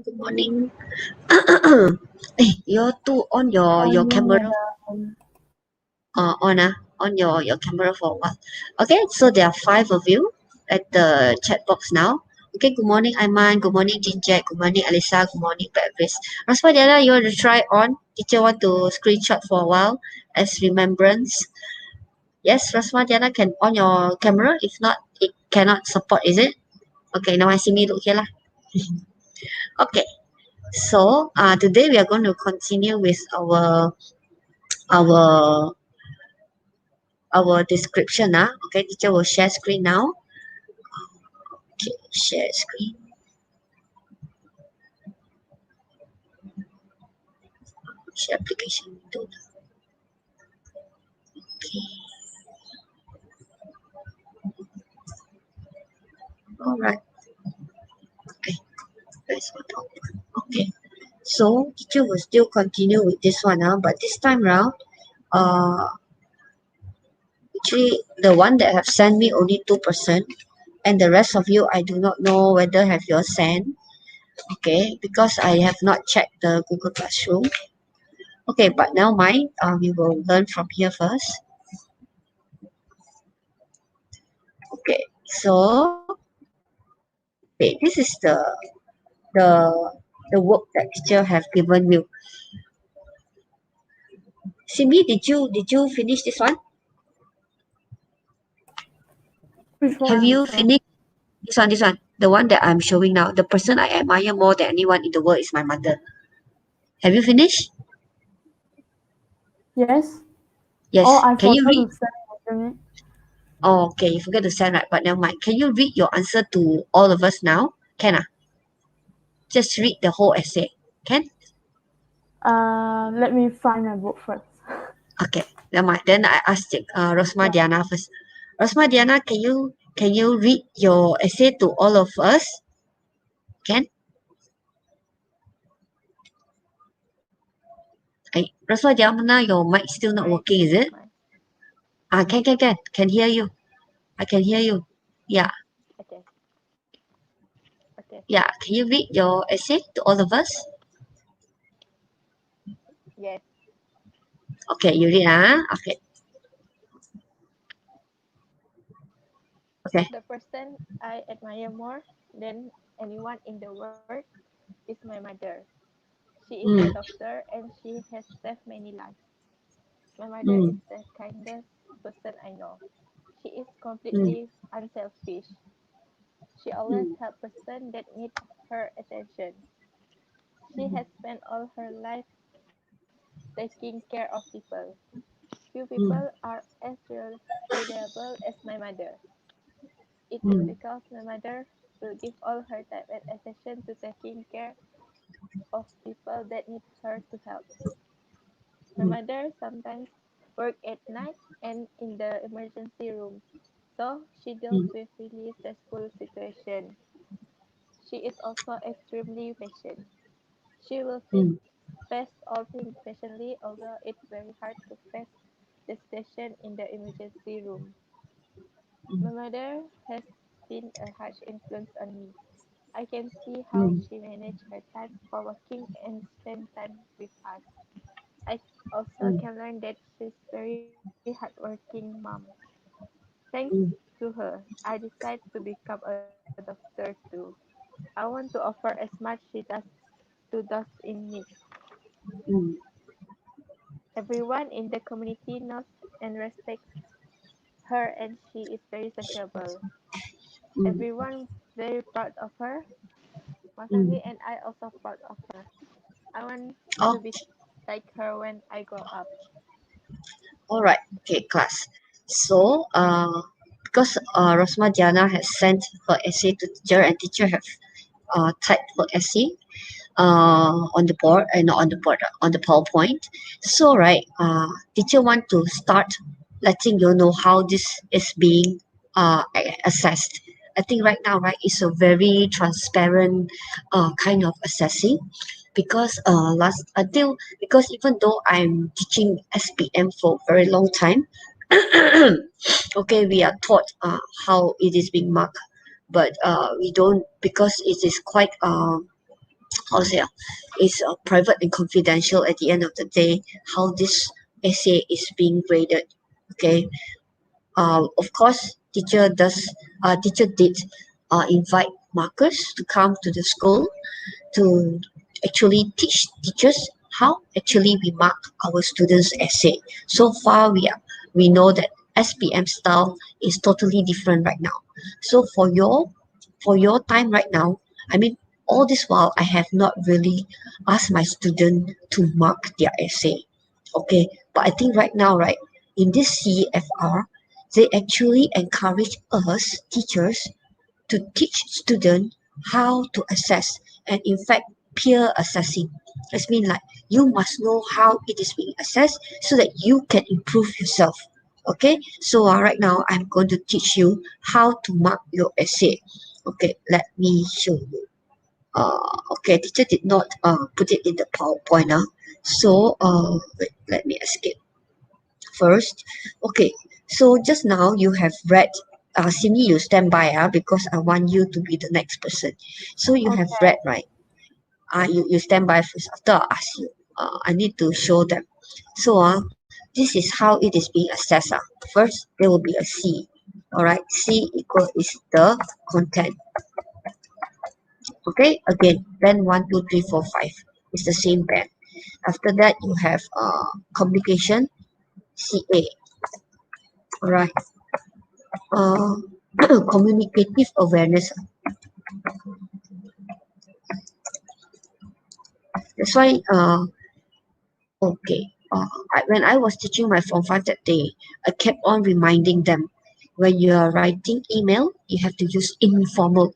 Good morning. You're two on your Morning, camera madam. on your camera for a while. Okay, so there are 5 of you at the chat box now. Okay, good morning, Aiman. Good morning, Jinjek. Good morning, Alisa. Good morning, Patrice. Rasmadiana, you want to try on? Teacher want to screenshot for a while as remembrance. Yes, Rasmadiana can on your camera. If not, it cannot support, is it? Okay, now I see me look here lah. Okay. So today we are going to continue with our our description. Okay, teacher will share screen now. Okay, share screen. Share application window. Okay. All right. Okay. Let's go down. Okay. So teacher will still continue with this one. But this time round, actually the one that have sent me only 2%, and the rest of you I do not know whether have you sent. Okay, because I have not checked the Google Classroom. Okay, but now mine, we will learn from here first. Okay, so this is the the work that teacher have given you. Simi, did you finish this one? Which Have one? you finished this one? The one that I'm showing now. The person I admire more than anyone in the world is my mother. Have you finished? Yes. Yes. Oh, I Can you forgot read? to send, wasn't it? Oh, okay, you forget to send, right? But never mind. Can you read your answer to all of us now? Can? Just read the whole essay. Can? Let me find my book first. Okay, never mind. Then I asked Rosma Yeah. Diana first. Rosma Diana, can you read your essay to all of us? Can? Rosma Diana, your mic still not working, is it? Can hear you. I can hear you. Yeah, Okay. Okay. yeah. Can you read your essay to all of us? Yes. Okay, you read, Okay, okay. The person I admire more than anyone in the world is my mother. She is a Mm, doctor and she has saved many lives. My mother is mm, the kindest person I know. She is mm, completely unselfish. She always mm, helps person that need her attention. She has spent all her life taking care of people. Few people mm, are as reliable as my mother. It is mm, because my mother will give all her time and attention to taking care of people that need her to help. My mm, mother sometimes works at night and in the emergency room, so she deals mm, with really stressful situations. She is also extremely patient. She will mm, face all things patiently, although it's very hard to face the situation in the emergency room. My mother has been a harsh influence on me. I can see how mm, she managed her time for working and spend time with us. I also mm, can learn that she's very hardworking mom. Thanks mm, to her, I decided to become a doctor too. I want to offer as much she does to those in need. mm, Everyone in the community knows and respects her and she is very sociable. mm, Everyone very proud of her. My mm. family and I also proud of her. I want Oh, to be like her when I grow up. all right. Okay, class. So, because Rosma Diana has sent her essay to teacher and teacher have typed her essay on the board and not on the board on the PowerPoint. So, right, teacher want to start letting you know how this is being assessed. I think right now, right, it's a very transparent kind of assessing because last until because even though I'm teaching SPM for a very long time, okay, we are taught how it is being marked, but we don't because it is quite how to say, is private and confidential at the end of the day, how this essay is being graded. Okay. Of course, teacher did invite markers to come to the school to actually teach teachers how actually we mark our students' essay. So far, we know that SPM style is totally different right now. So for your time right now, I mean, all this while I have not really asked my student to mark their essay. Okay, but I think right now, right, in this CEFR, they actually encourage us teachers to teach students how to assess, and in fact peer assessing. That means like you must know how it is being assessed so that you can improve yourself. Okay, so right now I'm going to teach you how to mark your essay. Okay, let me show you. Okay, teacher did not put it in the PowerPoint. So wait, let me escape first. Okay, so just now you have read, Simi, you stand by because I want you to be the next person. So you have Okay. read, right? You stand by first. After I ask you, I need to show them. So this is how it is being assessed. First, there will be a C. All right, C equal is the content. Okay, again, band 1, 2, 3, 4, 5. It's the same band. After that, you have communication, CA. All right. uh, Communicative awareness. That's why okay, when I was teaching my form 5 that day, I kept on reminding them, when you are writing email, you have to use informal.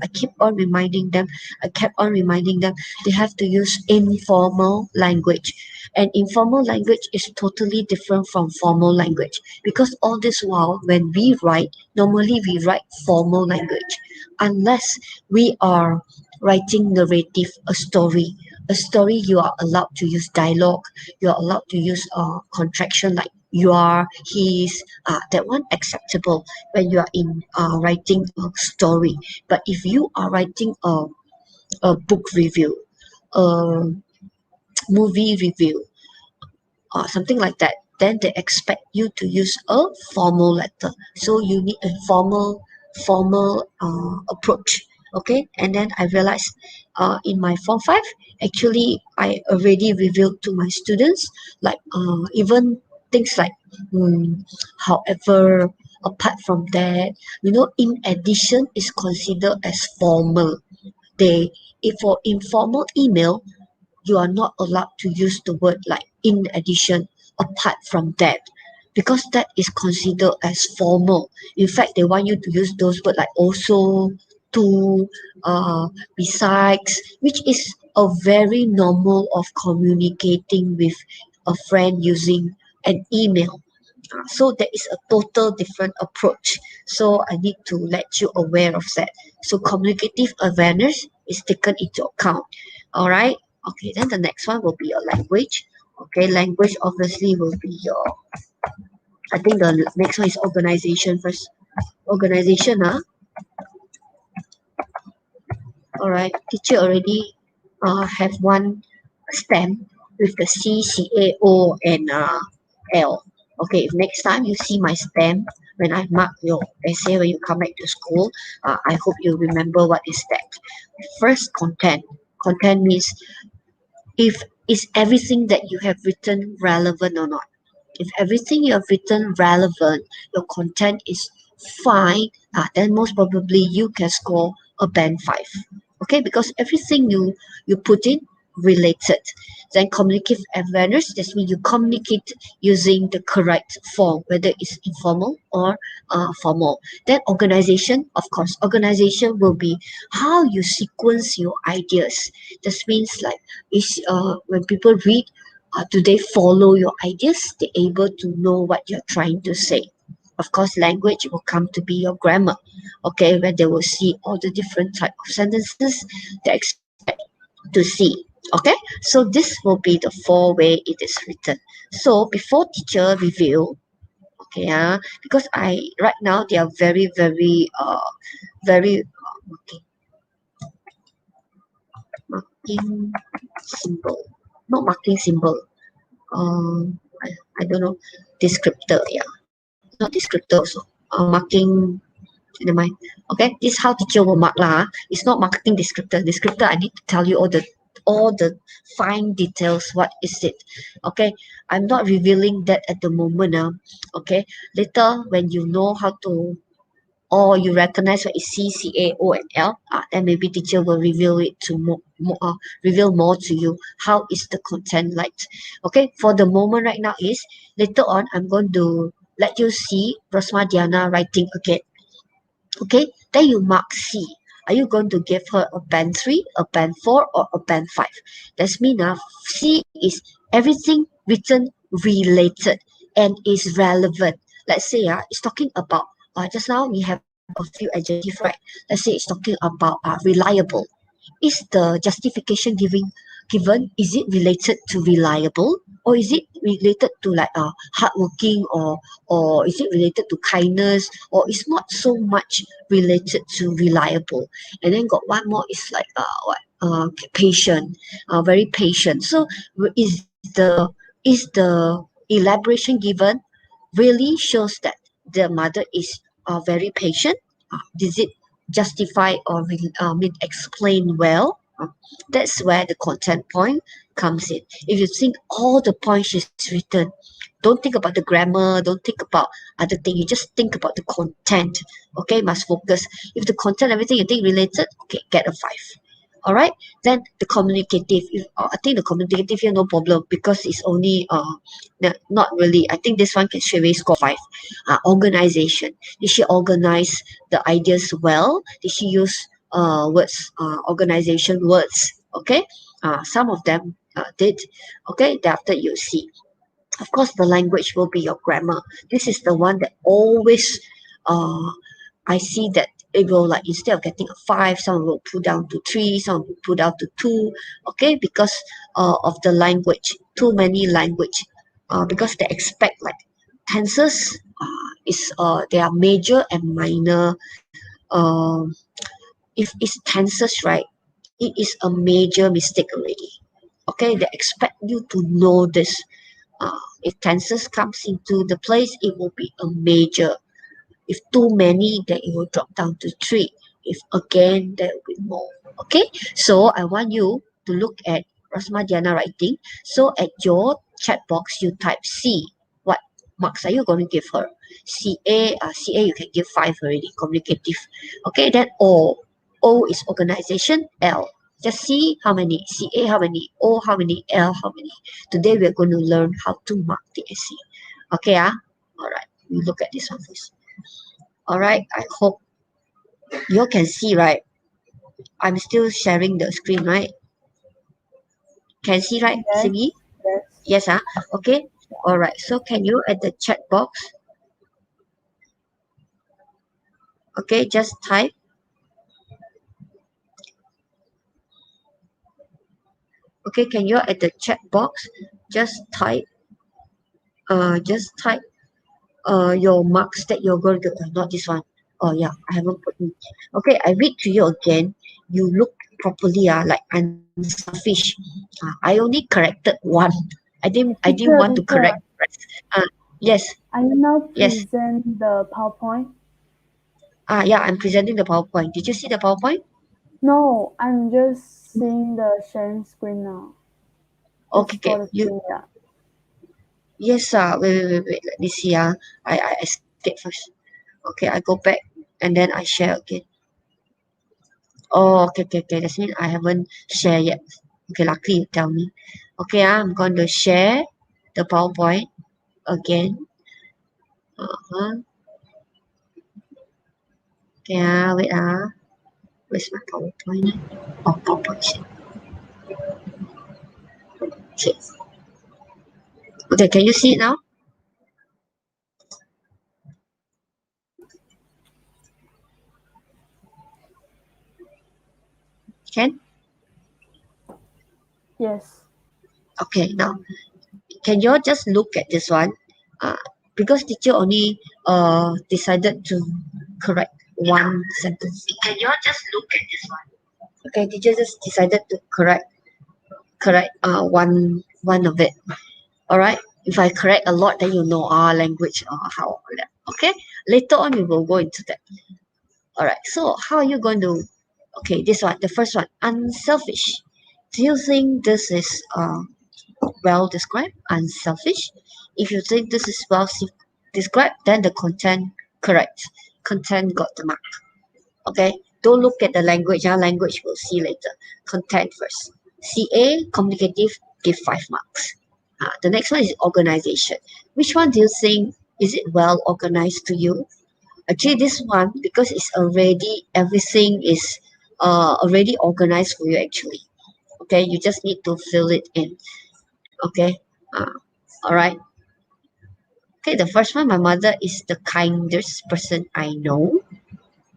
I kept on reminding them they have to use informal language. And informal language is totally different from formal language, because all this while when we write, normally we write formal language, unless we are writing narrative, a story. You are allowed to use dialogue, you are allowed to use contraction like you are, his, that one acceptable when you are in writing a story. But if you are writing a book review, a movie review, something like that, then they expect you to use a formal letter. So you need a formal approach. Okay, and then I realized in my form 5, actually I already revealed to my students, like even things like, however, apart from that, in addition is considered as formal. They If for informal email, you are not allowed to use the word like in addition, apart from that, because that is considered as formal. In fact, they want you to use those words like also, to, uh besides, which is a very normal of communicating with a friend using an email. So there is a total different approach. So I need to let you aware of that. So communicative awareness is taken into account. All right. Okay. Then the next one will be your language. Okay. Language obviously will be your. I think the next one is organization first. Organization. All right. Teacher already have one stem with the C, C, A, O, and L. Okay, if next time you see my stem when I mark your essay when you come back to school, I hope you remember what is that. First, content. Content means if is everything that you have written relevant or not. If everything you have written relevant, your content is fine, then most probably you can score a band 5. Okay, because everything you put in related. Then communicative awareness, that means you communicate using the correct form, whether it's informal or formal. Then organization, of course, organization will be how you sequence your ideas. This means like is when people read, do they follow your ideas? They're able to know what you're trying to say. Of course, language will come to be your grammar. Okay, where they will see all the different type of sentences they expect to see. Okay, so this will be the 4 way it is written. So before teacher review, okay, because I right now they are very very marking marking symbol. Not marking symbol. I don't know. Descriptor, yeah. Not descriptor also. Marking, never mind. Okay, this is how teacher will mark lah. It's not marking descriptor. Descriptor, I need to tell you all the fine details. What is it? Okay, I'm not revealing that at the moment. Okay, later when you know how to, or you recognize what is C, C, A, O, and L, then maybe teacher will reveal it to reveal more to you. How is the content like? Okay, for the moment right now is later on I'm going to let you see Rosma Diana writing again. Okay, then you mark C. Are you going to give her a band 3, a band 4, or a band 5? That's mean C is everything written related and is relevant. Let's say it's talking about, just now we have a few adjectives, right? Let's say it's talking about reliable. Is the justification given, is it related to reliable, or is it related to like hardworking, or is it related to kindness, or it's not so much related to reliable? And then got one more is like patient, very patient. So is the elaboration given really shows that the mother is very patient? Does it justify or explain well? That's where the content point comes in. If you think all the points is written, don't think about the grammar, don't think about other thing. You just think about the content. Okay, must focus. If the content, everything you think related, okay, get a 5. All right. Then the communicative. I think the communicative here no problem because it's only not really. I think this one can straight away score 5. Organization. Did she organize the ideas well? Did she use words, organization words? Okay. Some of them did. Okay. Thereafter you see. Of course, the language will be your grammar. This is the one that always uh, I see that it will like instead of getting a 5, some will put down to 3, some will put down to 2. Okay, because of the language, too many language. Because they expect like tenses is they are major and minor. Um, if it's tenses, right, it is a major mistake already. Okay, they expect you to know this. If tenses comes into the place, it will be a major. If too many, then it will drop down to 3. If again, there will be more. Okay, so I want you to look at Rasma Diana writing. So at your chat box, you type C. What marks are you going to give her? CA you can give 5 already, communicative. Okay, then O. O is organization, L. Just see how many, CA how many, O how many, L how many. Today we're going to learn how to mark the essay. Okay, all right, we look at this one first. All right, I hope you can see, right? I'm still sharing the screen, right? Can see, right, Yes. Simi? Yes. Yes, okay. All right, so can you at the chat box? Okay, just type. Okay, can you at the chat box just type your marks that you're going to not this one. Oh yeah, I haven't put in. Okay, I read to you again. You look properly, like unselfish. I only corrected one. I didn't want to Teacher, correct. Yes, are you now yes. present the PowerPoint? Yeah, I'm presenting the PowerPoint. Did you see the PowerPoint? No, I'm just seeing the sharing screen now. Okay, Just okay. for the screen, yeah. Yes, wait. Let me see. I escape first. Okay, I go back and then I share again. Oh, okay. That means I haven't shared yet. Okay, luckily you tell me. Okay, I'm going to share the PowerPoint again. Uh-huh. Okay, wait. Where's my PowerPoint? Oh, PowerPoint. Okay. Okay, can you see it now? Can? Yes. Okay, now can you all just look at this one? Because teacher only decided to correct one sentence. Can you all just look at this one? Okay, teacher just decided to correct correct one of it. All right. If I correct a lot, then you know our language or how. Okay. Later on, we will go into that. All right. So how are you going to? Okay, this one, the first one, unselfish. Do you think this is well described? Unselfish. If you think this is described, then the content correct. Content got the mark. Okay. Don't look at the language. Our language we'll see later. Content first. CA communicative give 5 marks. The next one is organization. Which one do you think is it well organized to you? Actually, this one because it's already everything is already organized for you actually. Okay, you just need to fill it in. Okay, uh, all right. Okay, the first one, my mother is the kindest person I know.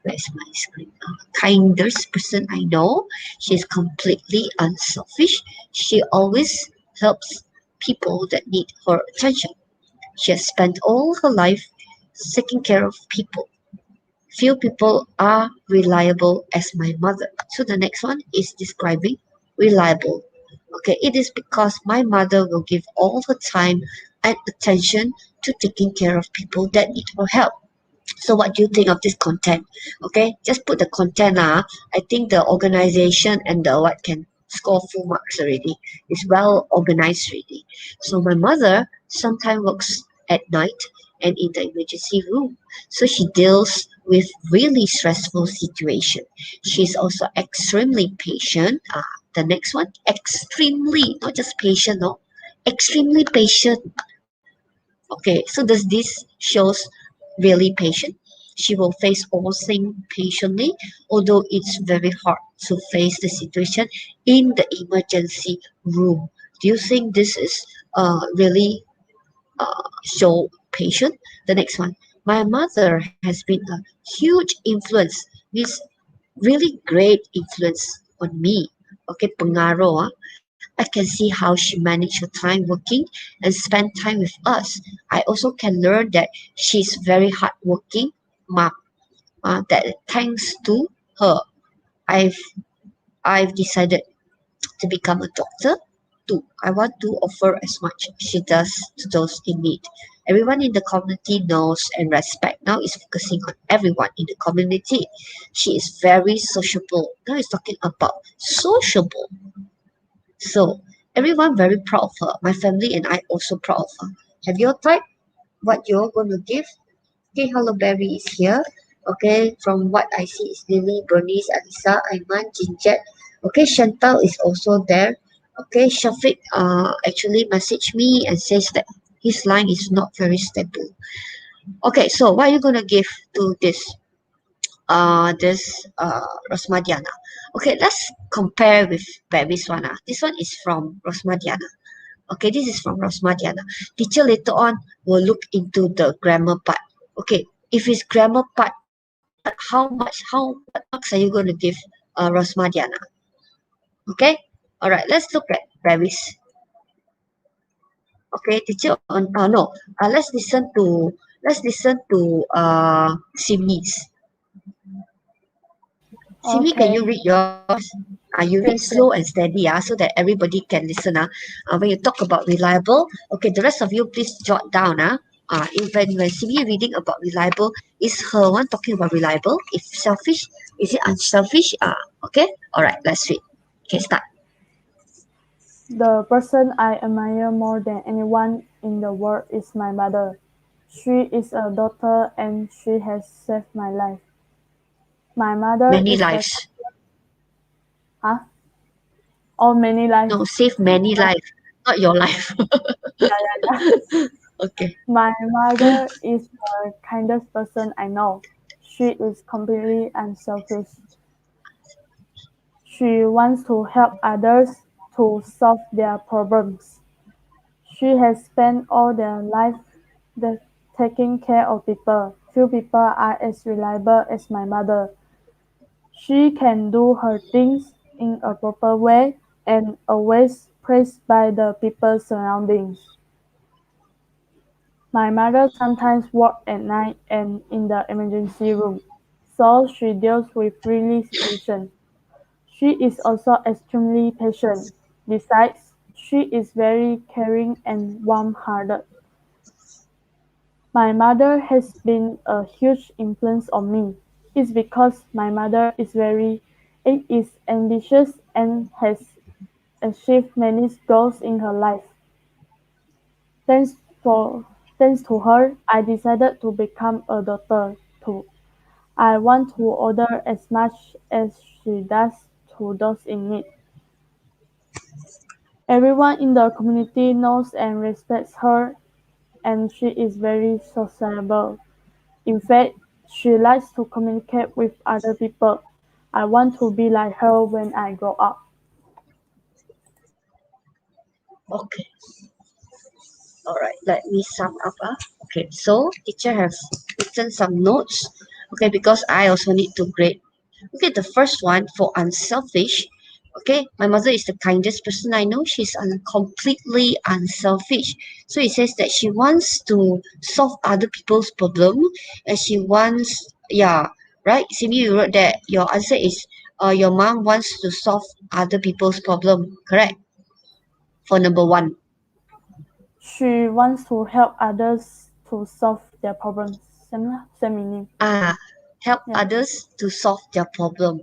Where's my screen? Kindest person I know. She's completely unselfish. She always helps people that need her attention. She has spent all her life taking care of people. Few people are reliable as my mother. So the next one is describing reliable. Okay, it is because my mother will give all her time and attention to taking care of people that need her help. So what do you think of this content? Okay, just put the content. I think the organization and the what can score full marks already. It's well organized already. So my mother sometimes works at night and in the emergency room. So she deals with really stressful situation. She's also extremely patient. The next one, extremely, not just patient, no, extremely patient. Okay, so does this shows really patient? She will face all things patiently, although it's very hard to face the situation in the emergency room. Do you think this is really show patient? The next one, my mother has been a huge influence, means really great influence on me. Okay, pengaruh. I can see how she managed her time working and spend time with us. I also can learn that she's very hardworking mom. That thanks to her, I've I've decided to become a doctor too. I want to offer as much she does to those in need. Everyone in the community knows and respect. Now is focusing on everyone in the community. She is very sociable. Now it's talking about sociable. So everyone very proud of her. My family and I also proud of her. Have you typed what you're going to give? Okay, Hello Berry is here. Okay, from what I see is Lily, Bernice, Alisa, Aiman, Jinjet. Okay, Chantal is also there. Okay, Shafiq actually messaged me and says that his line is not very stable. Okay, so what are you gonna give to this Rosmadiana? Okay, let's compare with Berry's one. This one is from Rosmadiana. Okay, this is from Rosmadiana. Teacher later on will look into the grammar part. Okay, if it's grammar part, what marks are you going to give Rosmadiana? Okay, all right. Let's look at Paris. Okay, teacher on no. Let's listen to Simi's. Simi, can you Okay. read yours? You read Sure, slow sure. and steady so that everybody can listen. When you talk about reliable, okay, the rest of you please jot down. When Simi reading about reliable, is her one talking about reliable? If selfish, is it unselfish? Okay, all right, let's read. Okay, start. The person I admire more than anyone in the world is my mother. She is a daughter and she has saved my life. My mother Many is the lives. huh? All many life. No, save many lives, not your life. Yeah, yeah, yeah. Okay. My mother is the kindest person I know. She is completely unselfish. She wants to help others to solve their problems. She has spent all their life taking care of people. Few people are as reliable as my mother. She can do her things in a proper way and always praised by the people surroundings. My mother sometimes works at night and in the emergency room, so she deals with really situations. She is also extremely patient. Besides, she is very caring and warm-hearted. My mother has been a huge influence on me. It's because my mother is ambitious and has achieved many goals in her life. Thanks for Thanks to her, I decided to become a doctor too. I want to order as much as she does to those in need. Everyone in the community knows and respects her, and she is very sociable. In fact, she likes to communicate with other people. I want to be like her when I grow up. Okay. All right. Let me sum up. Okay. So teacher has written some notes. Okay, because I also need to grade. Okay, the first one for unselfish. Okay, my mother is the kindest person I know. She's completely unselfish. So it says that she wants to solve other people's problem, and she wants, yeah, right. Simi, you wrote that your answer is, your mom wants to solve other people's problem. Correct. For number one. She wants to help others to solve their problems. Same meaning. Help Yeah. others to solve their problem.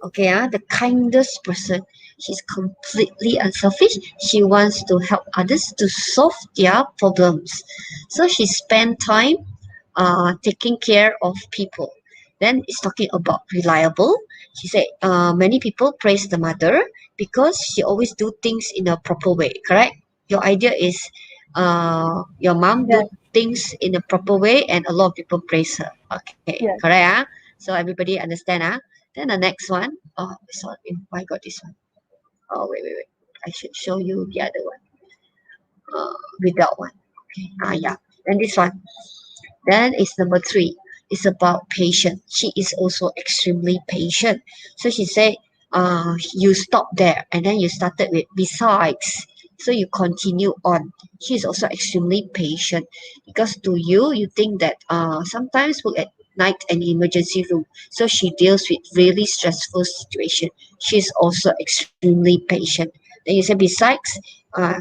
Okay, the kindest person. She's completely unselfish. She wants to help others to solve their problems. So she spent time taking care of people. Then it's talking about reliable. She said many people praise the mother because she always do things in a proper way. Correct? Your idea is your mom do Yes. things in a proper way, and a lot of people praise her. Okay, Yes. correct? So everybody understand? Then the next one, oh, sorry, I got this one. Oh, wait. I should show you the other one. Without one. Okay. Yeah. And this one. Then is number three. It's about patience. She is also extremely patient. So she said, you stop there and then you started with besides. So you continue on. She is also extremely patient because to you, you think that sometimes work at night and emergency room. So she deals with really stressful situation. She's also extremely patient. Then you say besides, uh,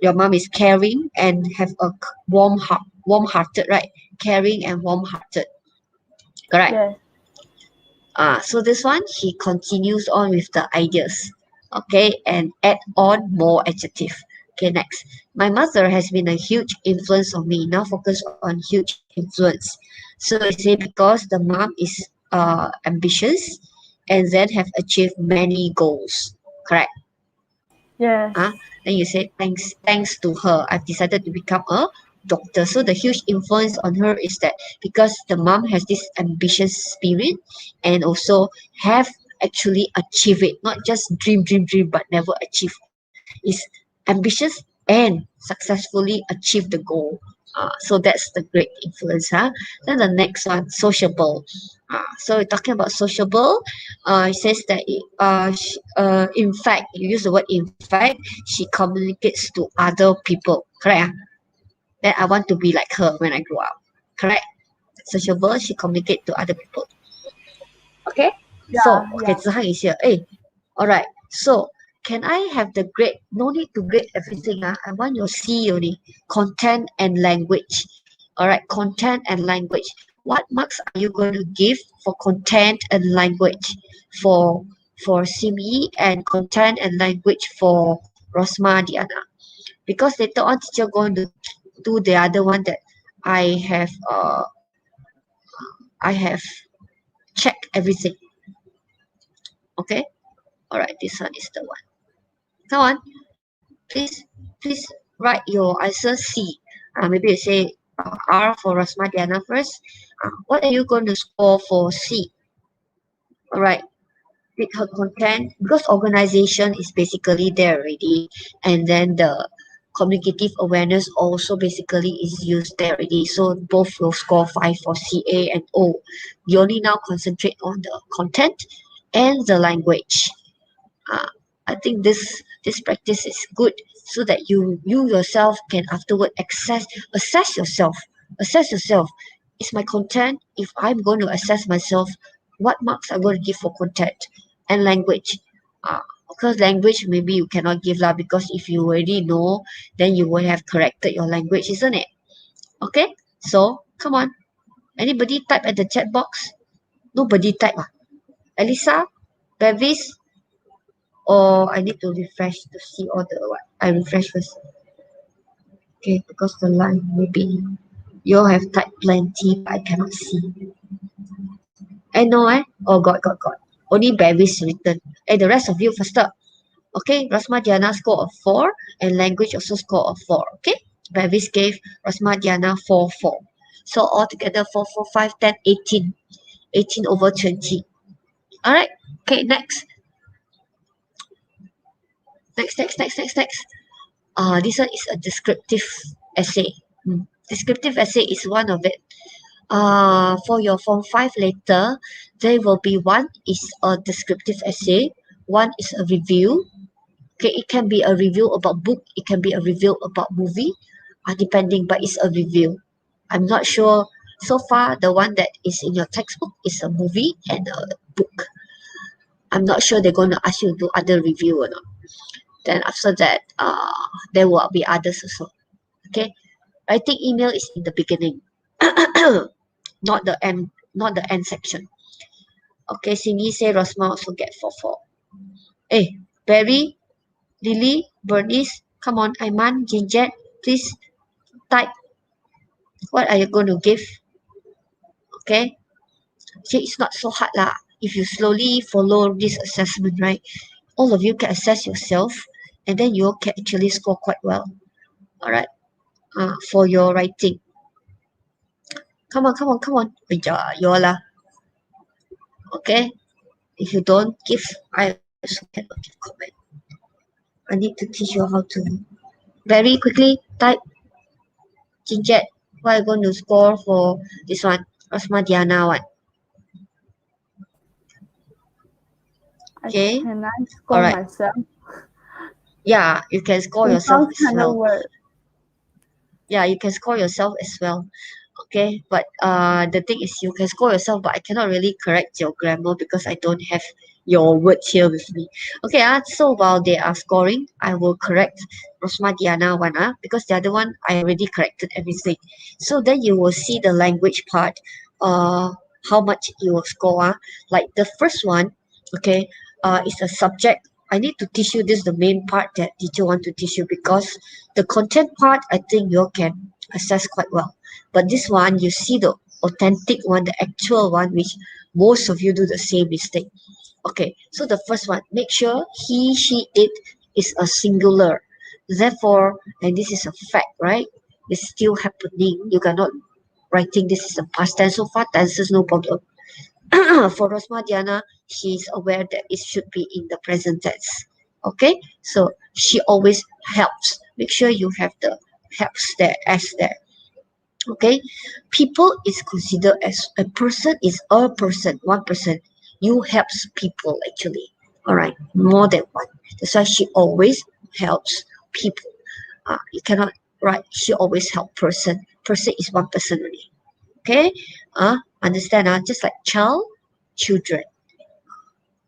your mom is caring and have a warm heart, warm-hearted, right? Caring and warm-hearted. Correct. Yes. So this one he continues on with the ideas. Okay, and add on more adjective. Okay, next. My mother has been a huge influence on me. Now focus on huge influence. So I say because the mom is ambitious and then have achieved many goals. Correct. Yes. uh, then you say thanks to her I've decided to become a doctor. So the huge influence on her is that because the mom has this ambitious spirit and also have actually achieved it, not just dream but never achieve, is ambitious and successfully achieve the goal. So that's the great influence. Then the next one, sociable. So talking about sociable, it says that in fact, you use the word in fact, she communicates to other people. Correct? That I want to be like her when I grow up. Correct? Sociable, she communicate to other people. Okay? So, Yeah. okay, Yeah. Zhang is here. Hey, all right. So, can I have the grade? No need to grade everything. I want your C only. Content and language. All right, content and language. What marks are you going to give for content and language for Simi, and content and language for Rosma Diana? Because later on teacher going to do the other one that I have I have checked everything. Okay? All right, this one is the one. Come on, please write your answer C. Maybe you say R for Rasma Diana first. What are you going to score for C? All right, with her content, because organization is basically there already, and then the communicative awareness also basically is used there already. So both will score 5 for CA and O. We only now concentrate on the content and the language. uh, I think this practice is good so that you yourself can afterward assess yourself. Is my content, if I'm going to assess myself, what marks I'm going to give for content and language? Because language maybe you cannot give lah, because if you already know, then you would have corrected your language, isn't it? Okay, so come on. Anybody type at the chat box? Nobody type. Elisa, Bevis, or I need to refresh to see all the what? I refresh first. Okay, because the line maybe you all have typed plenty, but I cannot see. I know, eh? Oh, got. Only Bevis written. The rest of you faster. Okay, Rasma Diana score of 4 and language also score of 4. Okay, Bevis gave Rasma Diana 4. So altogether 4, 4, 5, 10, 18. 18 over 20. Alright, okay, next. Next. This one is a descriptive essay. Descriptive essay is one of it. For your Form 5 later, there will be one is a descriptive essay, one is a review. Okay, it can be a review about book, it can be a review about movie, depending, but it's a review. I'm not sure. So far, the one that is in your textbook is a movie and a book. I'm not sure they're going to ask you to do other review or not. Then after that, there will be others also. Okay, writing email is in the beginning, not the end section. Okay, Cindy say Rosma also get 4. Hey, Barry, Lily, Bernice, come on, Aiman, Ginjet, please type. What are you going to give? Okay, see, it's not so hard lah. If you slowly follow this assessment, right, all of you can assess yourself, and then you can actually score quite well. All right, for your writing. Come on. Yola. Okay, if you don't give, I also cannot give comment. I need to teach you how to very quickly type. Ginjet, what are you going to score for this one? Rasma Diana one. Okay. Can I score Alright. myself? Yeah, you can score yourself Without as kind of well. word. Yeah, you can score yourself as well. Okay, but the thing is you can score yourself, but I cannot really correct your grammar because I don't have your words here with me. Okay, so while they are scoring, I will correct Rosma Diana one, because the other one I already corrected everything. So then you will see the language part, how much you will score. Like the first one, okay, is a subject. I need to teach you this, the main part that teacher want to teach you, because the content part I think you can assess quite well. But this one, you see the authentic one, the actual one, which most of you do the same mistake. Okay, so the first one, make sure he, she, it is a singular. Therefore, and this is a fact, right? It's still happening. You cannot writing this is a past tense. So far, tenses no problem. For Rosma Diana, she's aware that it should be in the present tense. Okay, so she always helps. Make sure you have the helps there, as there. Okay, people is considered as a person is a person, one person. You helps people actually. All right, more than one. That's why she always helps people. You cannot write she always help person. Person is one person only. Okay, understand? Just like child, children.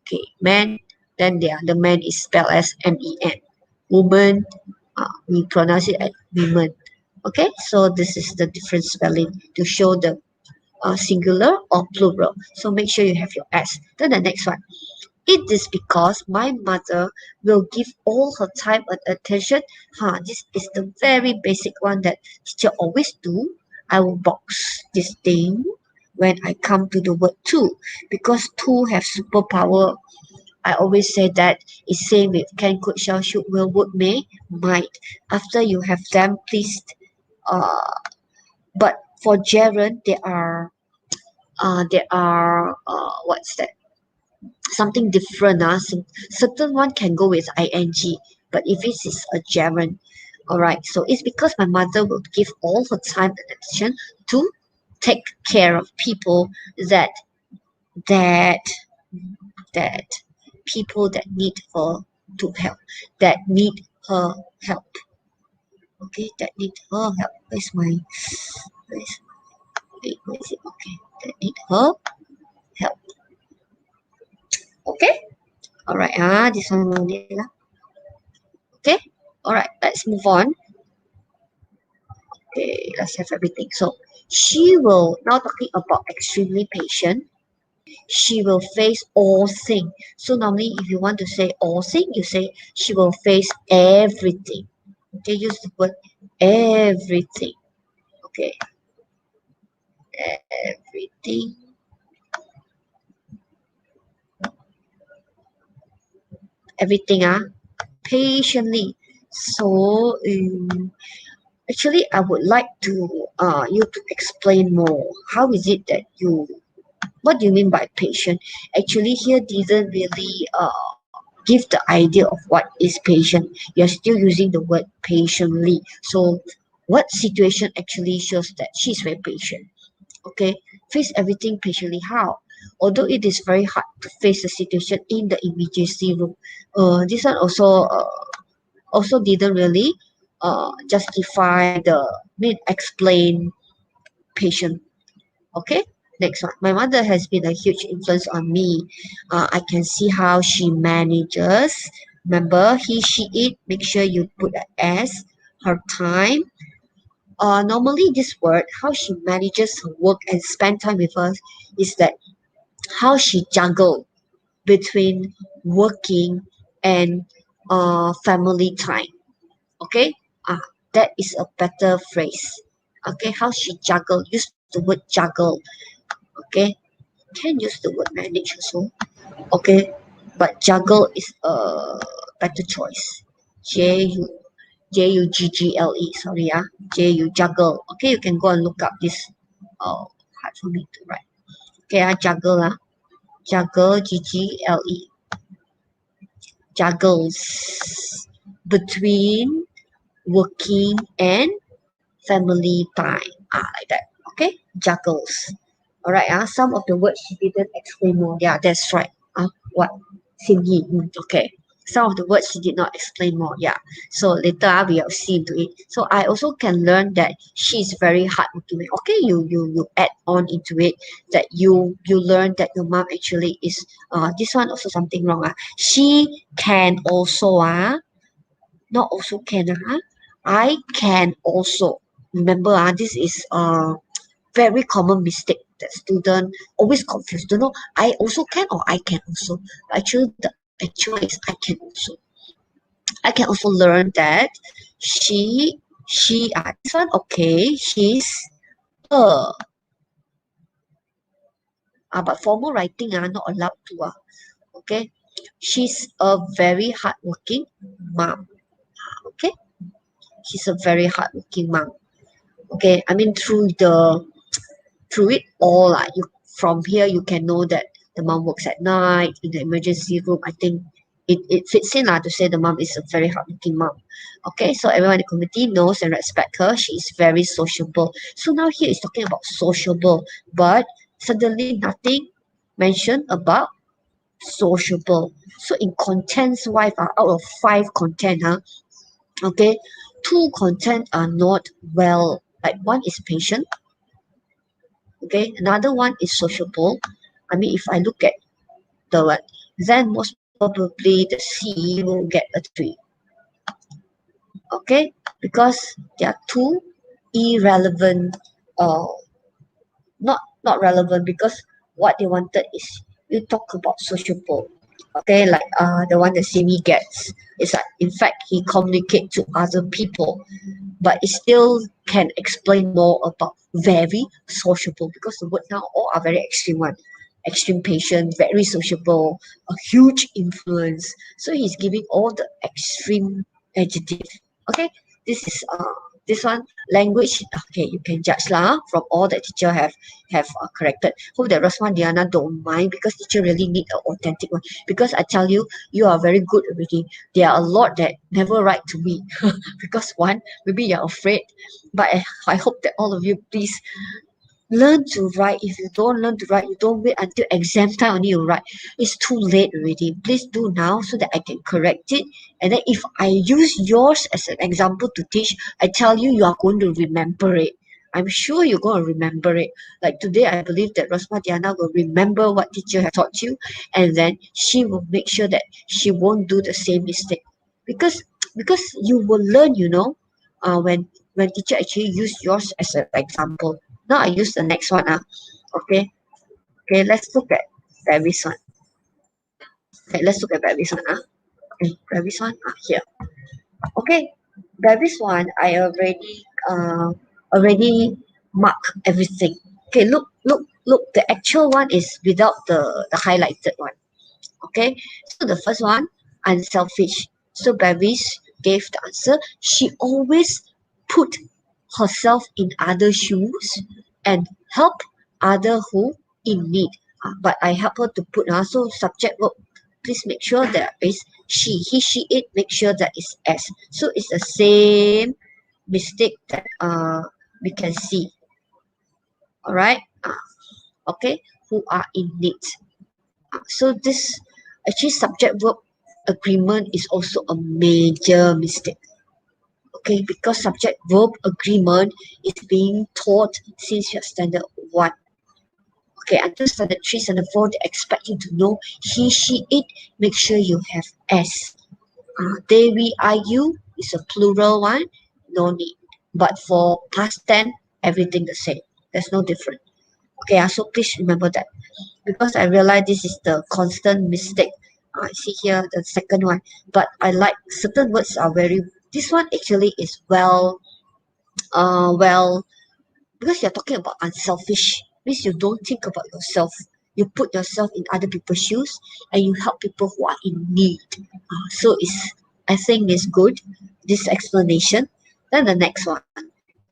Okay, man. Then the man is spelled as men. Woman, we pronounce it as women. Okay, so this is the different spelling to show the singular or plural. So make sure you have your S. Then the next one. It is because my mother will give all her time and attention. This is the very basic one that teacher always do. I will box this thing when I come to the word to, because to have superpower. I always say that it's same with can, could, shall, should, will, would, may, might. After you have them, please. But for gerund, what's that? Something different. Certain one can go with ing, but if it is a gerund, all right. So it's because my mother will give all her time and attention to take care of people that that that people that need her to help, that need her help. Okay, that need her help. Where's where is it? Okay, that need her help. Okay, Alright, this one only lah. Okay, alright, let's move on. Okay, let's have everything. So she will, now talking about extremely patient, she will face all things. So normally if you want to say all things, you say she will face everything. Okay, use the word everything. Okay, everything. Everything patiently. So actually I would like to you to explain more. How is it that you, what do you mean by patient? Actually here didn't really give the idea of what is patient. You're still using the word patiently. So what situation actually shows that she's very patient? Okay, face everything patiently. How? Although it is very hard to face the situation in the emergency room, this one also didn't really justify the mean explain patient. Okay, next one. My mother has been a huge influence on me. I can see how she manages. Remember, he, she, it. Make sure you put a S. Her time. Normally, this word, how she manages her work and spend time with us, is that how she juggle between working and family time. Okay, that is a better phrase. Okay, how she juggle. Use the word juggle. Okay, can use the word manage also. Okay, but juggle is a better choice. Juggle. Sorry, juggle. Okay, you can go and look up this. Hard for me to write. Okay, juggle juggle juggles between working and family time. Like that. Okay, juggles. Alright, some of the words she didn't explain more. Yeah, that's right. What? Singing. Okay. Some of the words she did not explain more. Yeah. So later we will see into it. So I also can learn that she's very hardworking. Okay, you add on into it that you learn that your mom actually is this one also something wrong. She can also not also can I can also. Remember this is very common mistake that student always confused. Don't know I also can or I can also. Actually, the actual is I can also. I can also learn that she this one okay. She's a but formal writing not allowed to okay. She's a very hardworking mom. Okay, she's a very hardworking mom. Okay, I mean through it all you from here you can know that the mom works at night in the emergency room. I think it fits in to say the mom is a very hardworking mom. Okay, so everyone in the community knows and respect her. She is very sociable. So now here is talking about sociable, but suddenly nothing mentioned about sociable. So in contents wise out of 5 content okay, 2 content are not well, like one is patient. Okay, another one is sociable. I mean, if I look at the one, then most probably the C will get a 3. Okay, because there are 2 irrelevant, not relevant because what they wanted is you talk about sociable. Okay, like the one that Simi gets is that in fact he communicate to other people, but it still can explain more about very sociable because the word now all are very extreme one. Extreme patient, very sociable, a huge influence. So he's giving all the extreme adjective. Okay, this is this one language. Okay, you can judge lah from all that teacher have corrected. Hope that Rosman Diana don't mind because teacher really need an authentic one. Because I tell you, you are very good already. There are a lot that never write to me because one, maybe you're afraid, but I hope that all of you please learn to write. If you don't learn to write, you don't wait until exam time only you write. It's too late already. Please do now so that I can correct it. And then if I use yours as an example to teach, I tell you, you are going to remember it. I'm sure you're going to remember it. Like today, I believe that Rosma Diana will remember what teacher has taught you, and then she will make sure that she won't do the same mistake. Because because you will learn, when teacher actually use yours as an example. Now I use the next one. Okay, okay, let's look at Barry's one. Okay, let's look at Barry's one. Okay, Barry's one. Here. Okay, Barry's one. I already mark everything. Okay, look. The actual one is without the highlighted one. Okay, so the first one, unselfish. So Barry's gave the answer. She always put herself in other shoes and help other who in need. But I help her to put so subject verb. Please make sure that is she, he, she, it. Make sure that is s. So it's the same mistake that we can see. All right. Okay. Who are in need. So this actually subject verb agreement is also a major mistake. Okay, because subject verb agreement is being taught since your standard 1. Okay, until standard 3, standard 4, they expect you to know he, she, it. Make sure you have S. They, we, I, you is a plural one, no need. But for past tense, everything the same. There's no difference. Okay, so please remember that. Because I realize this is the constant mistake. I see here the second one. But I like certain words are very, this one actually is well, because you're talking about unselfish, means you don't think about yourself. You put yourself in other people's shoes and you help people who are in need. So it's, I think it's good, this explanation. Then the next one,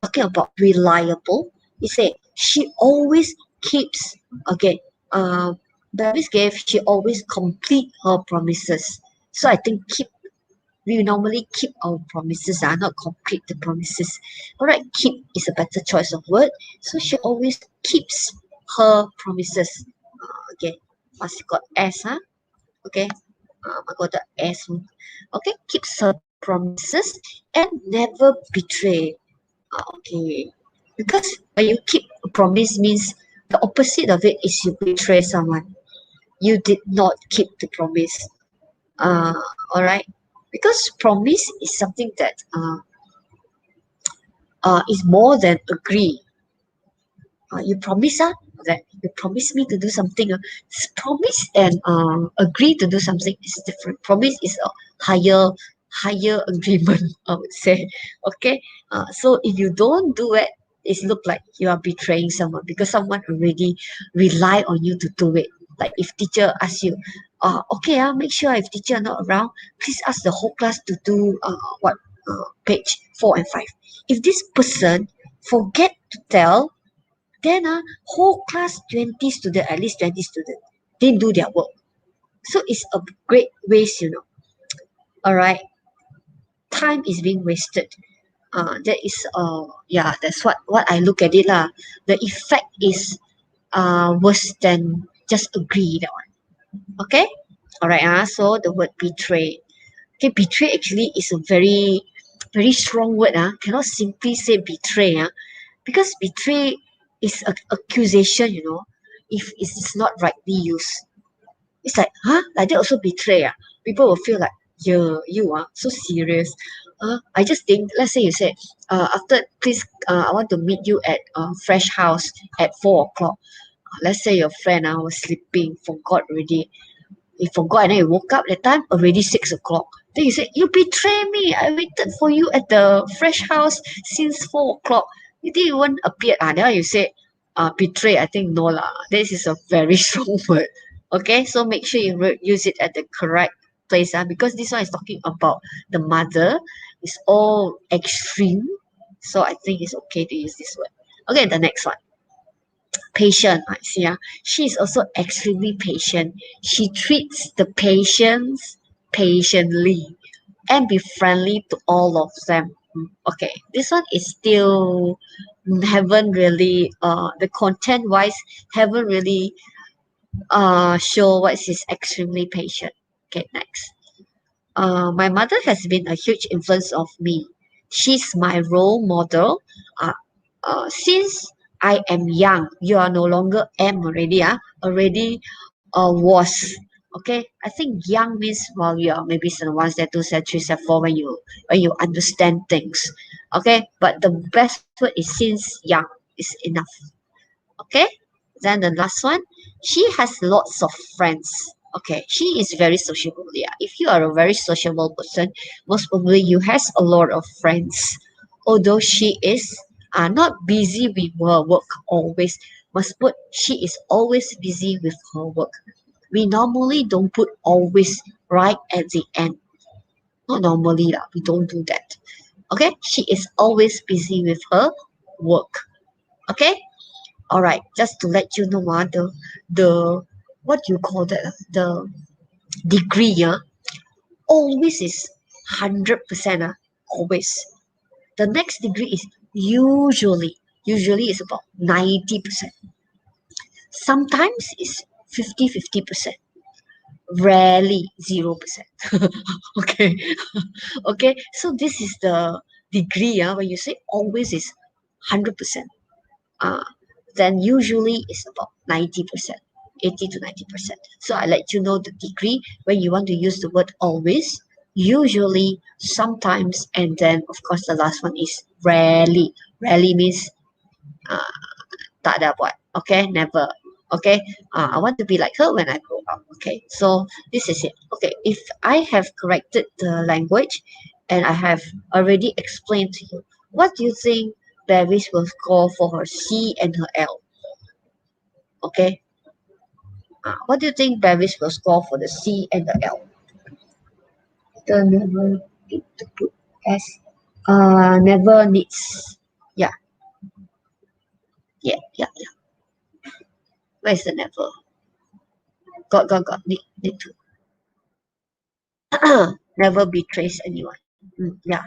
talking about reliable, you say she always keeps, okay, Barry's gave, she always complete her promises. So I think we normally keep our promises, not complete the promises. All right, keep is a better choice of word. So she always keeps her promises. Okay, must got S, okay. I got the S. Okay, keeps her promises and never betray. Okay, because when you keep a promise means the opposite of it is you betray someone. You did not keep the promise. Uh, all right, because promise is something that is more than agree. You promise that you promise me to do something. Promise and agree to do something is different. Promise is a higher agreement, I would say. Okay. So if you don't do it, it look like you are betraying someone because someone already rely on you to do it. Like if teacher asks you, okay, make sure if teacher not around, please ask the whole class to do what page 4 and 5. If this person forget to tell, then whole class 20 students, at least 20 students, didn't do their work. So it's a great waste. All right, time is being wasted. That is that's what I look at it lah. The effect is worse than just agree that one. Okay, all right. So the word betray. Okay, betray actually is a very very strong word. Cannot simply say betray. Because betray is an accusation. If it is not rightly used. It's like, like that also betray. People will feel like, yeah, you are so serious. I just think, let's say you said, after, please, I want to meet you at Fresh House at 4 o'clock. Let's say your friend was sleeping, forgot already. He forgot and then he woke up that time, already 6 o'clock. Then you said, you betray me. I waited for you at the Fresh House since 4 o'clock. You didn't even appear. Now you say, betray. I think no lah. This is a very strong word. Okay, so make sure you use it at the correct place. Because this one is talking about the mother. It's all extreme. So I think it's okay to use this word. Okay, the next one. Patient. I see. She is also extremely patient. She treats the patients patiently and be friendly to all of them. Okay, this one is still haven't really the content wise haven't really show what is extremely patient. Okay, next. My mother has been a huge influence of me. She's my role model. Since I am young, you are no longer am already, already was. Okay, I think young means while you are maybe some one step, two step, three step, four when you understand things. Okay, but the best word is since young is enough. Okay, then the last one, she has lots of friends. Okay, she is very sociable. Yeah, if you are a very sociable person, most probably you has a lot of friends. Although she is not busy with her work always, must put she is always busy with her work. We normally don't put always right at the end. Not normally lah, we don't do that. Okay, she is always busy with her work. Okay, all right, just to let you know, the what you call that, the degree, always is 100%, always. The next degree is usually. Usually is about 90%. Sometimes it's 50-50%. Rarely 0%. Okay. Okay, so this is the degree, when you say always is 100%, uh, then usually it's about 90%, 80 to 90%. So I let you know the degree when you want to use the word always, usually, sometimes, and then of course the last one is rarely. Rarely means uh, tak ada buat. Okay, never. Okay, I want to be like her when I grow up. Okay, so this is it. Okay, if I have corrected the language and I have already explained to you, what do you think Bevis will score for her C and her L? Okay, what do you think Bevis will score for the C and the L? The never need to put S. Never needs. Yeah, yeah. Where's the never? Got. Need to. Never betrays anyone. Yeah,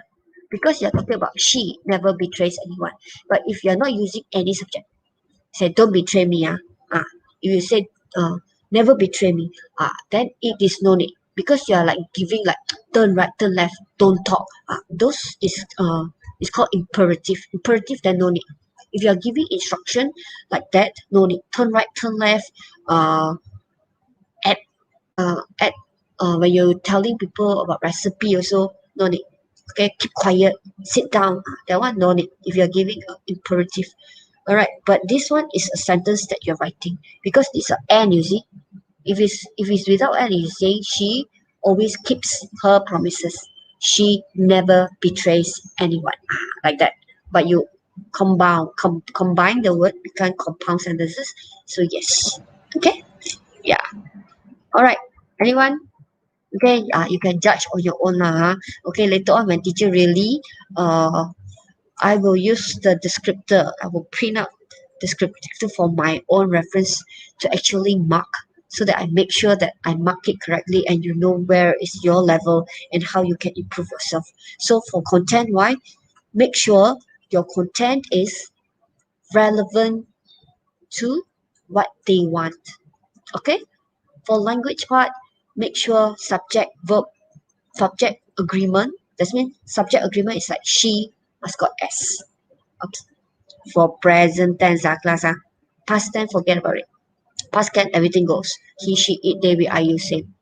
because you're talking about she never betrays anyone. But if you're not using any subject, say don't betray me. If you say never betray me, then it is no need because you are like giving like turn right, turn left, don't talk. Those is called imperative. Imperative, then no need. If you are giving instruction like that, no need. Turn right, turn left. At at when you're telling people about recipe also no need. Okay, keep quiet, sit down. That one no need if you're giving imperative. All right, but this one is a sentence that you're writing because it's an and, you see. If it's without and, you say she always keeps her promises. She never betrays anyone, like that. But you combine the word become compound sentences. So yes, okay, yeah. All right, anyone? Okay, you can judge on your own lah. Okay, later on when teacher really, I will use the descriptor. I will print out descriptor for my own reference to actually mark so that I make sure that I mark it correctly and you know where is your level and how you can improve yourself. So for content wise, make sure your content is relevant to what they want. Okay? For language part, make sure subject agreement. That means subject agreement is like she must got S. Okay. For present tense, class. Past tense, forget about it. Past tense, everything goes. He, she, it, they, we, I, you, same.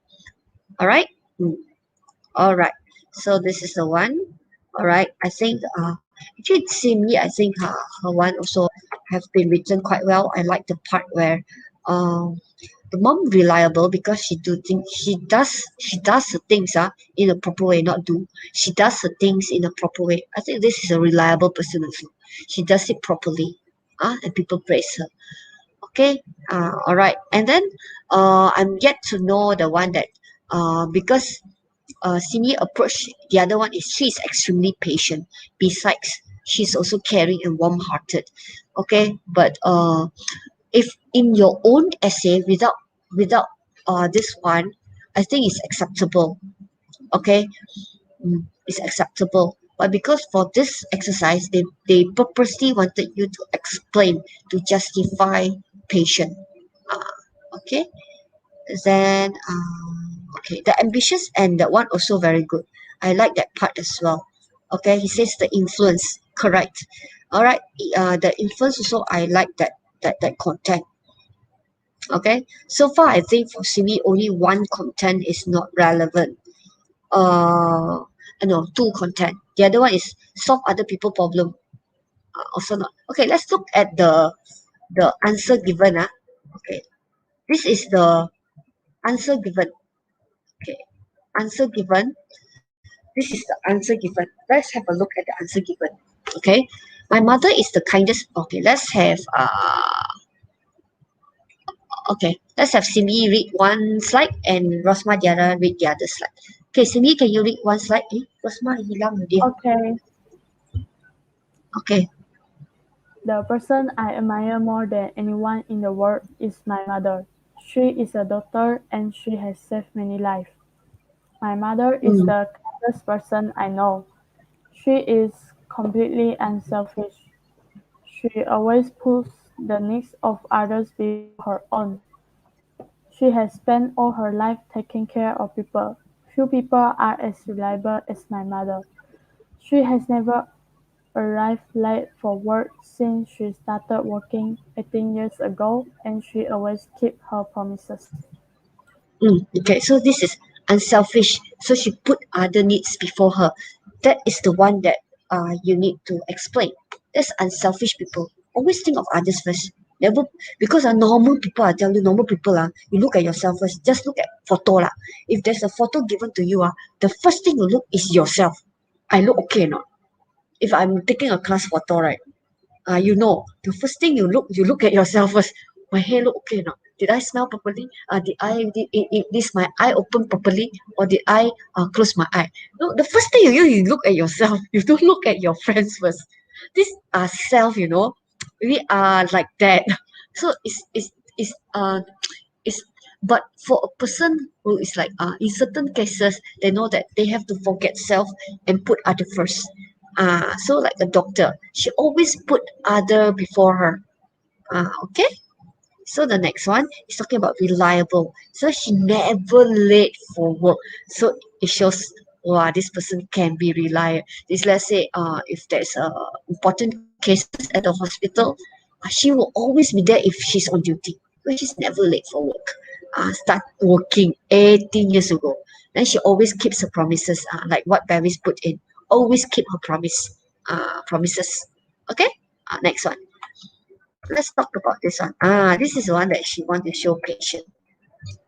All right. All right. So this is the one. All right. I think actually same I think her one also have been written quite well. I like the part where the mom reliable because she does the things in a proper way, not do. She does the things in a proper way. I think this is a reliable person also. She does it properly. And people praise her. Okay. All right. And then I'm yet to know the one that because Simi approach the other one is she's extremely patient. Besides, she's also caring and warm-hearted. Okay, but if in your own essay without this one, I think it's acceptable. Okay, it's acceptable. But because for this exercise, they purposely wanted you to explain to justify patient. Okay, then okay, the ambitious and that one also very good. I like that part as well. Okay, he says the influence, correct. All right. The influence also, I like that content. Okay. So far, I think for Simi, only one content is not relevant. No, two content. The other one is solve other people problem. Also not. Okay. Let's look at the answer given. Okay. This is the answer given. Okay. Answer given. This is the answer given. Let's have a look at the answer given. Okay. My mother is the kindest. Okay. Let's have Simi read one slide and Rosma the other read the other slide. Okay, Simi, can you read one slide? Rosma hilang dia. Okay. Okay. The person I admire more than anyone in the world is my mother. She is a doctor and she has saved many lives. My mother is Mm, the kindest person I know. She is completely unselfish. She always puts the needs of others before her own. She has spent all her life taking care of people. Few people are as reliable as my mother. She has never arrived late for work since she started working 18 years ago, and she always keeps her promises. Okay, so this is unselfish. So she put other needs before her. That is the one that you need to explain. That's unselfish people. Always think of others first. Never, because normal people, I tell you, normal people, you look at yourself first. Just look at photo lah. If there's a photo given to you, the first thing you look is yourself. I look okay or not? If I'm taking a class photo, right? The first thing you look at yourself first. My hair look okay or not? Did I smell properly? This my eye open properly, or did I close my eye? No, the first thing you look at yourself. You don't look at your friends first. This self, we are like that. So it's but for a person who is like in certain cases they know that they have to forget self and put other first. So like a doctor, she always put other before her. Okay. So the next one is talking about reliable. So she never late for work. So it shows, wow, this person can be reliable. This, let's say if there's important cases at the hospital, she will always be there if she's on duty. But she's never late for work. Start working 18 years ago. Then she always keeps her promises, like what Barry's put in. Always keep her promises. Okay. Next one. Let's talk about this one. This is the one that she want to show patience.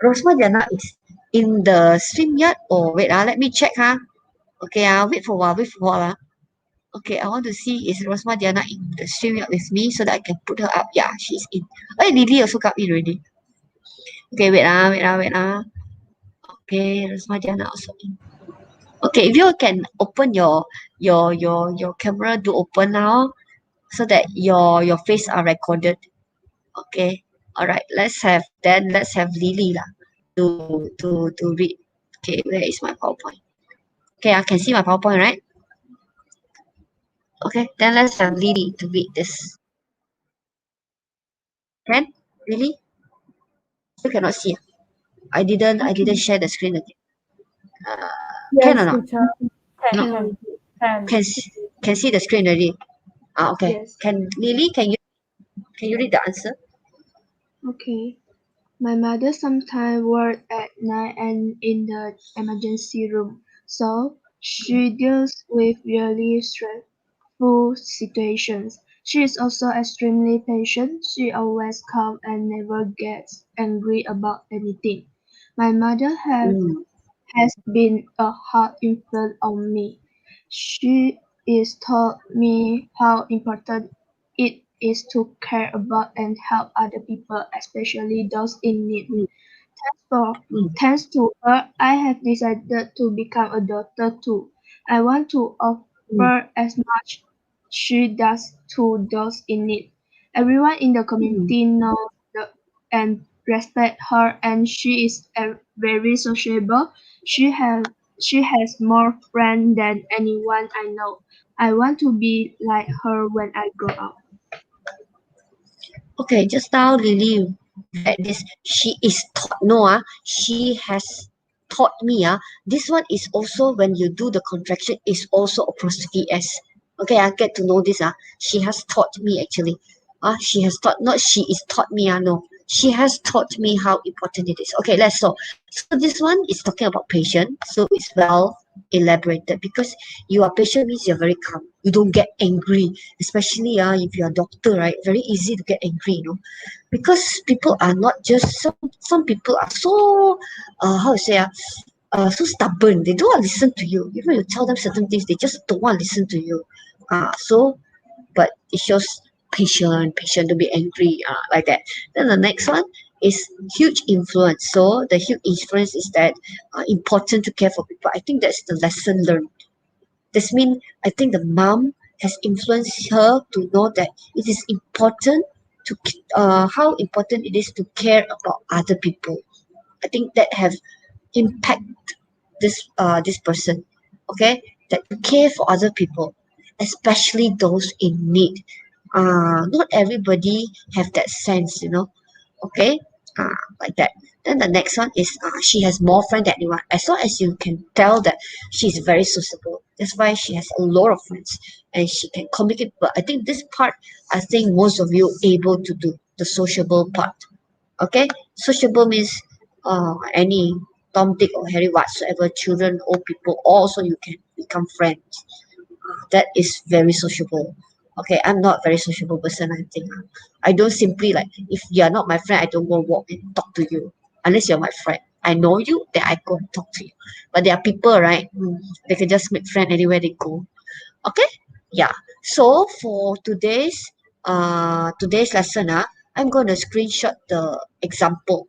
Rosma Diana is in the stream yard. Oh, wait, let me check. Okay, wait for a while, Okay, I want to see is Rosma Diana in the stream yard with me so that I can put her up. Yeah, she's in. Oh, Lily also got in already. Okay, wait. Okay, Rosma Diana also in. Okay, if you can open your camera, do open now so that your face are recorded. Okay. All right. Let's have Lily lah to read. Okay, where is my PowerPoint? Okay, I can see my PowerPoint, right? Okay, then let's have Lily to read this. Can? Lily? You cannot see. I didn't share the screen again. Can or Yes, not? teacher. Can, No. can, can. Can see the screen already. Okay. Yes. Can Lily? Can you read the answer? Okay. My mother sometimes works at night and in the emergency room, so she deals with really stressful situations. She is also extremely patient. She always calm and never gets angry about anything. My mother Mm, has been a hard influence on me. She is taught me how important it is to care about and help other people, especially those in need. mm, For mm, Thanks to her, I have decided to become a doctor too. I want to mm, offer as much she does to those in need. Everyone in the mm. community knows and respect her, and she is very sociable. She has more friends than anyone I know. I want to be like her when I grow up. Okay, just now Lily read this. She is taught. No, she has taught me. This one is also when you do the contraction is also apostrophe s. Okay, I get to know this. She has taught me actually. She has taught, not she is taught me. No, she has taught me how important it is. Okay, let's so. So this one is talking about patience. So it's well elaborated because you are patient means you're very calm. You don't get angry, especially if you're a doctor, right? Very easy to get angry, because people are not just some people are so how to say so stubborn. They don't want to listen to you. Even you tell them certain things, they just don't want to listen to you. So but it shows patient to be angry, like that. Then the next one is huge influence. So the huge influence is that important to care for people. I think that's the lesson learned. This means I think the mom has influenced her to know that it is important to how important it is to care about other people. I think that have impact this person. Okay, that to care for other people, especially those in need. Not everybody have that sense, okay, like that. Then the next one is she has more friends than anyone. As long as you can tell that she's very sociable, that's why she has a lot of friends and she can communicate. But I think this part, I think most of you able to do the sociable part. Okay, sociable means any Tom, Dick, or Harry, whatsoever, children, old people, also you can become friends. That is very sociable. Okay, I'm not very sociable person. I think I don't simply like if you are not my friend, I don't go walk and talk to you unless you're my friend. I know you, then I go and talk to you. But there are people, right? They can just make friend anywhere they go. Okay, yeah. So for today's lesson, I'm going to screenshot the example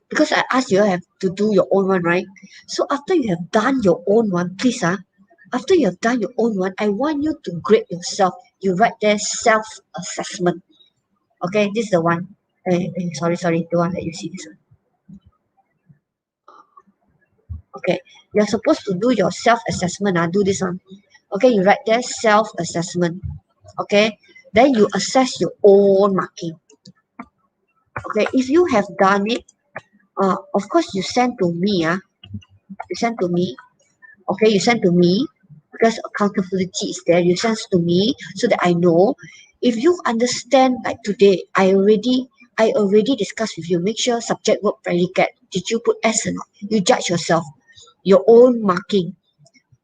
because I asked you have to do your own one, right? So after you have done your own one, please, after you have done your own one, I want you to grade yourself. You write there self-assessment. Okay, this is the one. Sorry, the one that you see this one. Okay, you're supposed to do your self-assessment. Do this one. Okay, you write there self-assessment. Okay, then you assess your own marking. Okay, if you have done it, of course you send to me. You send to me. Okay, you send to me because accountability is there. You send to me so that I know. If you understand, like today, I already discussed with you. Make sure subject verb predicate. Did you put s or not? You judge yourself, your own marking.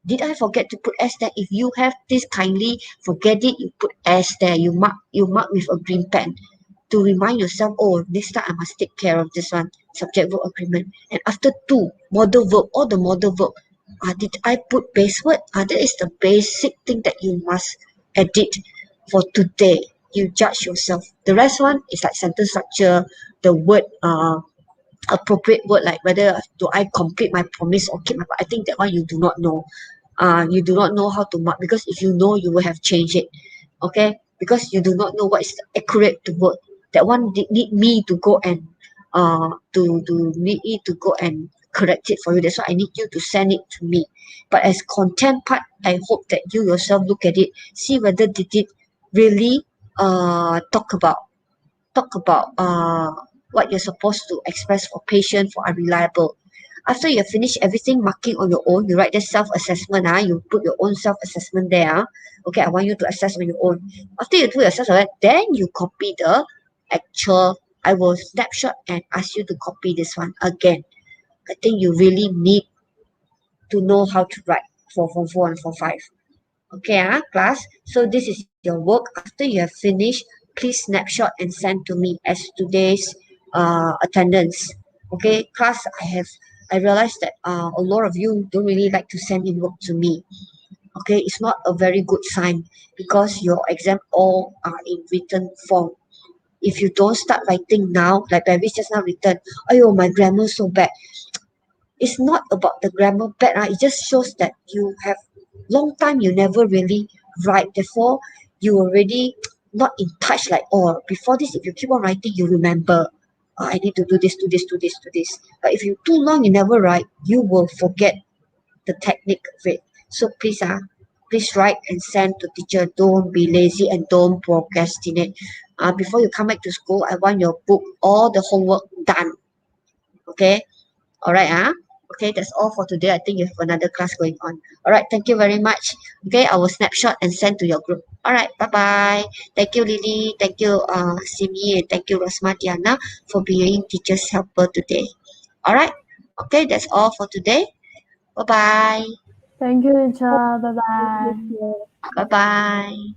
Did I forget to put s there? If you have this, kindly forget it. You put s there. You mark with a green pen to remind yourself. Oh, next time I must take care of this one. Subject verb agreement. And after two, model verb, all the model verb. Did I put base word? That is the basic thing that you must edit for today. You judge yourself. The rest one is like sentence structure, the word, appropriate word, like whether do I complete my promise or keep my. I think that one you do not know. You do not know how to mark because if you know, you will have changed it. Okay, because you do not know what is accurate to word. That one need me to go and to need me to go and correct it for you. That's why I need you to send it to me. But as content part, I hope that you yourself look at it, see whether did it really talk about what you're supposed to express for patient, for unreliable. After you have finished everything marking on your own, you write the self-assessment. You put your own self-assessment there. Okay, I want you to assess on your own. After you do your assessment, then you copy the actual. I will snapshot and ask you to copy this one again. I think you really need to know how to write for Form 4 and Form 5. Okay, class. So this is your work. After you have finished, please snapshot and send to me as today's attendance. Okay, class. I realized that a lot of you don't really like to send in work to me. Okay, it's not a very good sign because your exam all are in written form. If you don't start writing now, like Baby's just now written, oh, my grammar so bad. It's not about the grammar bad. It just shows that you have long time you never really write. Therefore, you already not in touch like, oh, before this, if you keep on writing, you remember. I need to do this, do this, do this, do this. But if you too long you never write, you will forget the technique of it. So please write and send to teacher. Don't be lazy and don't procrastinate. Before you come back to school, I want your book, all the homework done. Okay? All right, Okay, that's all for today. I think you have another class going on. All right, thank you very much. Okay, I will snapshot and send to your group. All right, bye-bye. Thank you, Lily. Thank you, Simi. And thank you, Rosma Diana, for being teacher's helper today. All right, okay, that's all for today. Bye-bye. Thank you, teacher. Bye bye. Bye-bye.